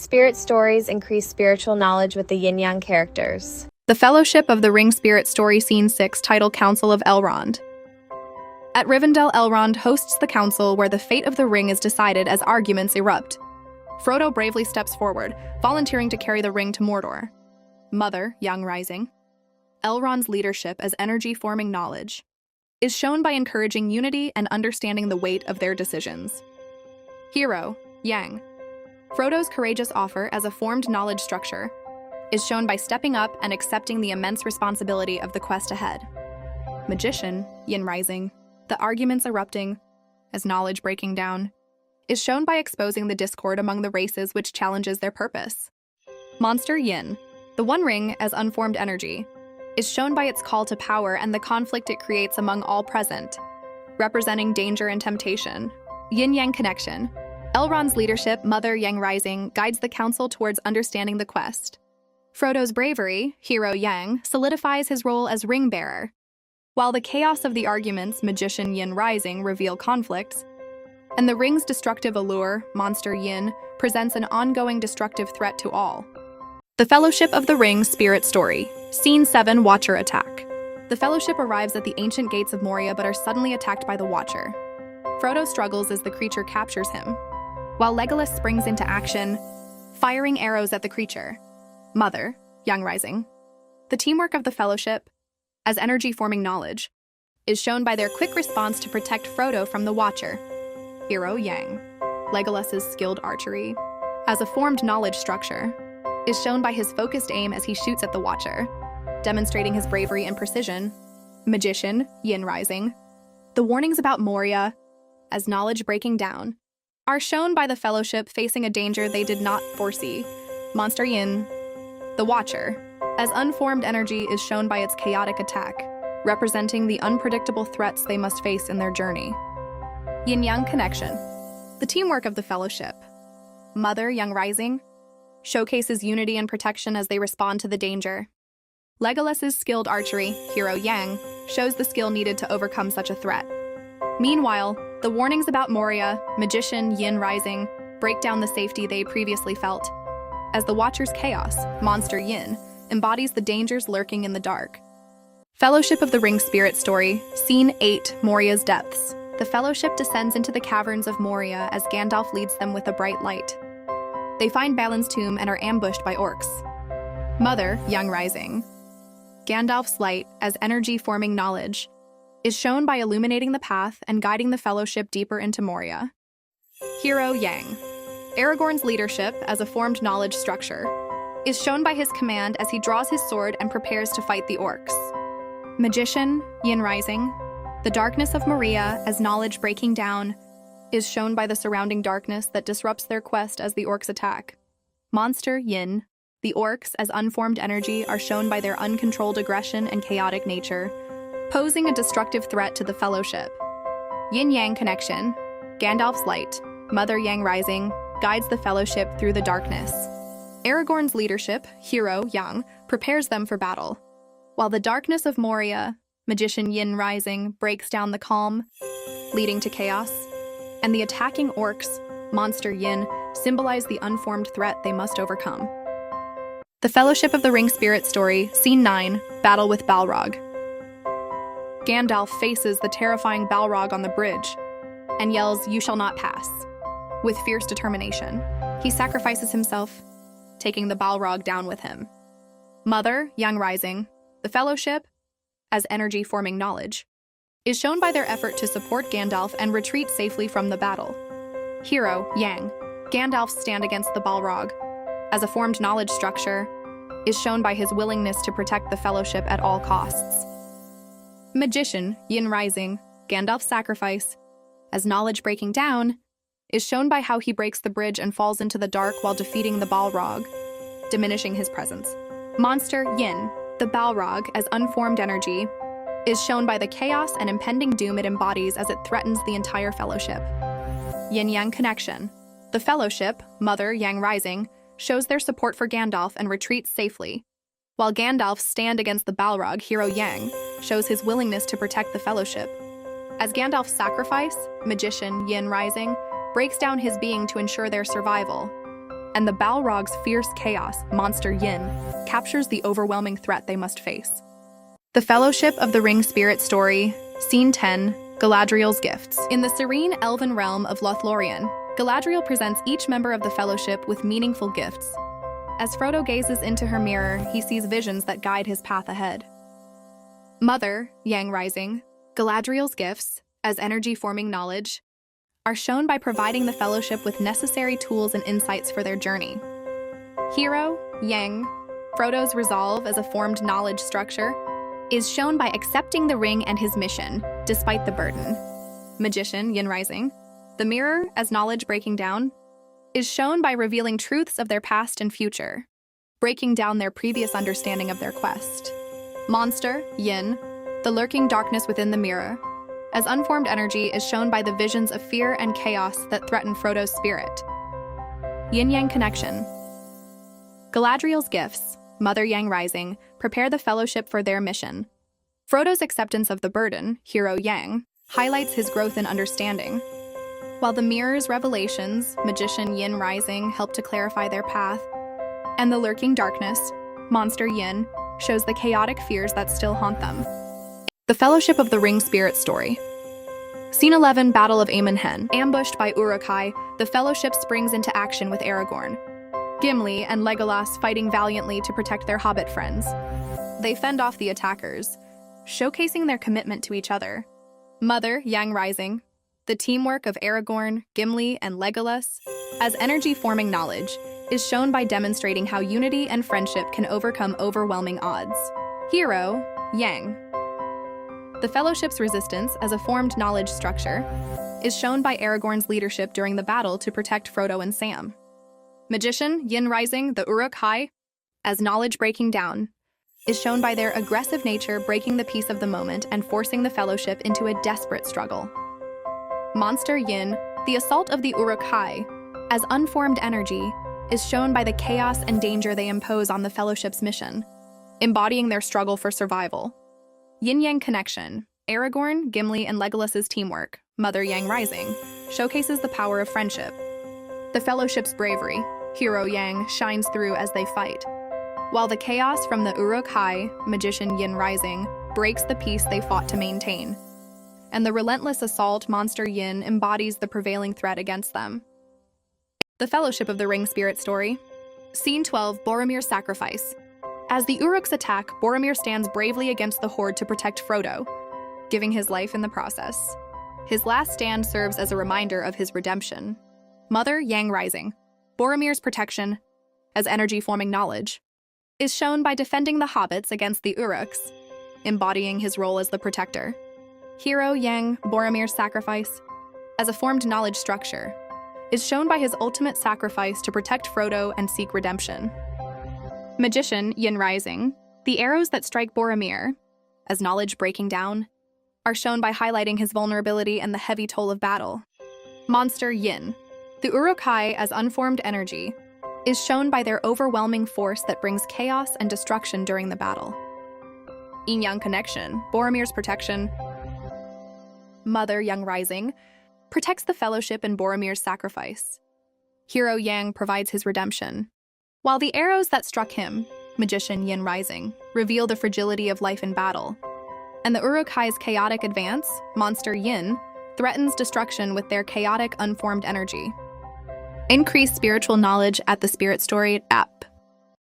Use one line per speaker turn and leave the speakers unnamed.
Spirit stories increase spiritual knowledge with the Yinyang characters.
The Fellowship of the Ring Spirit Story Scene 6, titled Council of Elrond. At Rivendell, Elrond hosts the council where the fate of the ring is decided as arguments erupt. Frodo bravely steps forward, volunteering to carry the ring to Mordor. Mother, Young Rising. Elrond's leadership as energy-forming knowledge is shown by encouraging unity and understanding the weight of their decisions. Hero, Yang. Frodo's courageous offer as a formed knowledge structure is shown by stepping up and accepting the immense responsibility of the quest ahead. Magician, Yin Rising. The arguments erupting as knowledge breaking down is shown by exposing the discord among the races which challenges their purpose. Monster Yin. The One Ring as unformed energy is shown by its call to power and the conflict it creates among all present, representing danger and temptation. Yin-Yang Connection. Elrond's leadership, Mother Yang Rising, guides the council towards understanding the quest. Frodo's bravery, Hero Yang, solidifies his role as ring-bearer, while the chaos of the arguments, Magician Yin Rising, reveal conflicts, and the ring's destructive allure, Monster Yin, presents an ongoing destructive threat to all. The Fellowship of the Ring Spirit Story, Scene 7, Watcher Attack. The Fellowship arrives at the ancient gates of Moria but are suddenly attacked by the Watcher. Frodo struggles as the creature captures him, while Legolas springs into action, firing arrows at the creature. Mother, Young Rising. The teamwork of the Fellowship, as energy-forming knowledge, is shown by their quick response to protect Frodo from the Watcher. Hero Yang. Legolas's skilled archery, as a formed knowledge structure, is shown by his focused aim as he shoots at the Watcher, demonstrating his bravery and precision. Magician, Yin Rising. The warnings about Moria, as knowledge breaking down, are shown by the Fellowship facing a danger they did not foresee. Monster Yin. The Watcher, as unformed energy, is shown by its chaotic attack, representing the unpredictable threats they must face in their journey. Yin-Yang Connection. The teamwork of the Fellowship, Mother Young Rising, showcases unity and protection as they respond to the danger. Legolas's skilled archery, Hero Yang, shows the skill needed to overcome such a threat. Meanwhile, the warnings about Moria, Magician Yin Rising, break down the safety they previously felt, as the Watcher's chaos, Monster Yin, embodies the dangers lurking in the dark. Fellowship of the Ring Spirit Story, Scene 8, Moria's Depths. The Fellowship descends into the caverns of Moria as Gandalf leads them with a bright light. They find Balin's tomb and are ambushed by orcs. Mother, Young Rising. Gandalf's light, as energy-forming knowledge, is shown by illuminating the path and guiding the Fellowship deeper into Moria. Hero Yang. Aragorn's leadership, as a formed knowledge structure, is shown by his command as he draws his sword and prepares to fight the orcs. Magician, Yin Rising. The darkness of Moria, as knowledge breaking down, is shown by the surrounding darkness that disrupts their quest as the orcs attack. Monster Yin. The orcs, as unformed energy, are shown by their uncontrolled aggression and chaotic nature, posing a destructive threat to the Fellowship. Yin-Yang Connection. Gandalf's light, Mother Yang Rising, guides the Fellowship through the darkness. Aragorn's leadership, Hero Yang, prepares them for battle, while the darkness of Moria, Magician Yin Rising, breaks down the calm, leading to chaos, and the attacking orcs, Monster Yin, symbolize the unformed threat they must overcome. The Fellowship of the Ring Spirit Story, Scene 9, Battle with Balrog. Gandalf faces the terrifying Balrog on the bridge and yells, "You shall not pass," with fierce determination. He sacrifices himself, taking the Balrog down with him. Mother, Young Rising. The Fellowship, as energy-forming knowledge, is shown by their effort to support Gandalf and retreat safely from the battle. Hero Yang. Gandalf's stand against the Balrog, as a formed knowledge structure, is shown by his willingness to protect the Fellowship at all costs. Magician Yin Rising. Gandalf's sacrifice, as knowledge breaking down, is shown by how he breaks the bridge and falls into the dark while defeating the Balrog, diminishing his presence. Monster Yin. The Balrog, as unformed energy, is shown by the chaos and impending doom it embodies as it threatens the entire Fellowship. Yin-Yang Connection. The Fellowship, Mother Yang Rising, shows their support for Gandalf and retreats safely, while Gandalf's stand against the Balrog, Hero Yang, shows his willingness to protect the Fellowship. As Gandalf's sacrifice, Magician Yin Rising, breaks down his being to ensure their survival, and the Balrog's fierce chaos, Monster Yin, captures the overwhelming threat they must face. The Fellowship of the Ring Spirit Story, Scene 10, Galadriel's Gifts. In the serene elven realm of Lothlorien, Galadriel presents each member of the Fellowship with meaningful gifts. As Frodo gazes into her mirror, he sees visions that guide his path ahead. Mother, Yinyang Rising, Galadriel's gifts, as energy-forming knowledge, are shown by providing the Fellowship with necessary tools and insights for their journey. Hero, Yang, Frodo's resolve as a formed knowledge structure, is shown by accepting the ring and his mission, despite the burden. Magician Yin Rising, the mirror as knowledge breaking down, is shown by revealing truths of their past and future, breaking down their previous understanding of their quest. Monster Yin, the lurking darkness within the mirror, as unformed energy is shown by the visions of fear and chaos that threaten Frodo's spirit. Yin-Yang Connection. Galadriel's gifts, Mother Yang Rising, prepare the Fellowship for their mission. Frodo's acceptance of the burden, Hero Yang, highlights his growth in understanding, while the mirror's revelations, Magician Yin Rising, help to clarify their path, and the lurking darkness, Monster Yin, shows the chaotic fears that still haunt them. The Fellowship of the Ring Spirit Story. Scene 11, Battle of Amon Hen. Ambushed by Uruk-hai, the Fellowship springs into action with Aragorn, Gimli, and Legolas fighting valiantly to protect their hobbit friends. They fend off the attackers, showcasing their commitment to each other. Mother Yang Rising, the teamwork of Aragorn, Gimli, and Legolas, as energy-forming knowledge, is shown by demonstrating how unity and friendship can overcome overwhelming odds. Hero Yang. The Fellowship's resistance as a formed knowledge structure is shown by Aragorn's leadership during the battle to protect Frodo and Sam. Magician Yin Rising, the Uruk-hai, as knowledge breaking down, is shown by their aggressive nature breaking the peace of the moment and forcing the Fellowship into a desperate struggle. Monster Yin, the assault of the Uruk-hai, as unformed energy, is shown by the chaos and danger they impose on the Fellowship's mission, embodying their struggle for survival. Yin-Yang Connection, Aragorn, Gimli, and Legolas's teamwork, Mother Yang Rising, showcases the power of friendship. The Fellowship's bravery, Hero Yang, shines through as they fight, while the chaos from the Uruk-hai, Magician Yin Rising, breaks the peace they fought to maintain, and the relentless assault, Monster Yin, embodies the prevailing threat against them. The Fellowship of the Ring Spirit Story. Scene 12, Boromir's Sacrifice. As the Uruks attack, Boromir stands bravely against the Horde to protect Frodo, giving his life in the process. His last stand serves as a reminder of his redemption. Mother Yang Rising, Boromir's protection, as energy-forming knowledge, is shown by defending the hobbits against the Uruks, embodying his role as the protector. Hero Yang, Boromir's Sacrifice, as a formed knowledge structure, is shown by his ultimate sacrifice to protect Frodo and seek redemption. Magician Yin Rising, the arrows that strike Boromir, as knowledge breaking down, are shown by highlighting his vulnerability and the heavy toll of battle. Monster Yin, the Uruk-hai as unformed energy, is shown by their overwhelming force that brings chaos and destruction during the battle. Yinyang Connection, Boromir's protection. Mother Yang Rising protects the Fellowship in Boromir's sacrifice. Hero Yang provides his redemption, while the arrows that struck him, Magician Yin Rising, reveal the fragility of life in battle, and the Uruk-hai's chaotic advance, Monster Yin, threatens destruction with their chaotic, unformed energy. Increase spiritual knowledge at the Spirit Story app.